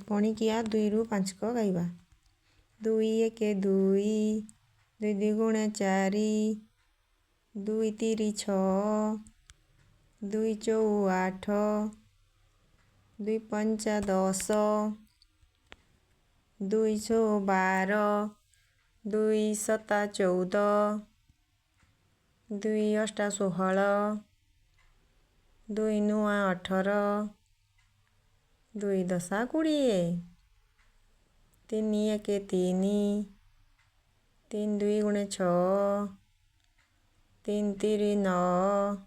ପଣିକିଆ 2ରୁ 5କ ଗାଇବା। 2 1 2, 2 2 4, 2 3 6, 2 4 8, 2 5 10, 2 6 12, 2 7 14, 2 8 16, 2 9 18, 2 10 20, 3 1 3, 3 2 6, 3 3 9,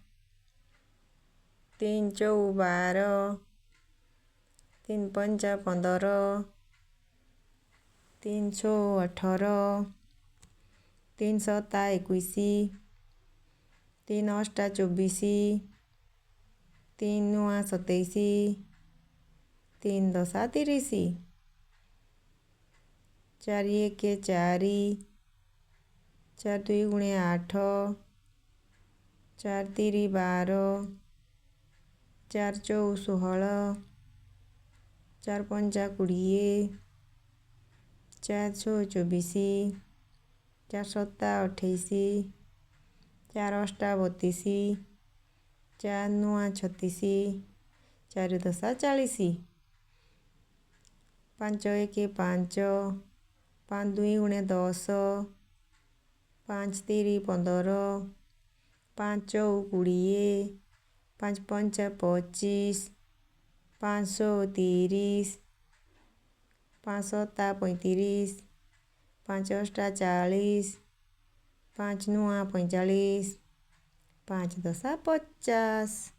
3 4 12, 3 5 15, 3 6 18, 3 7 21, 3 8 24, 3 9 27, 3 10 30, 4 1 4, 4 2 8, 4 3 12, 4 4 16, 4 5 20, 4 6 24, 4 7 28, 4 8 32, 4 9 36, 4 10 40, 5 1 5, 5 2 10, 5 3 15, 5 4 20, 5 5 25, 5 30, 5 7 35, 5 8 40, 5 9 45, 5 10 50।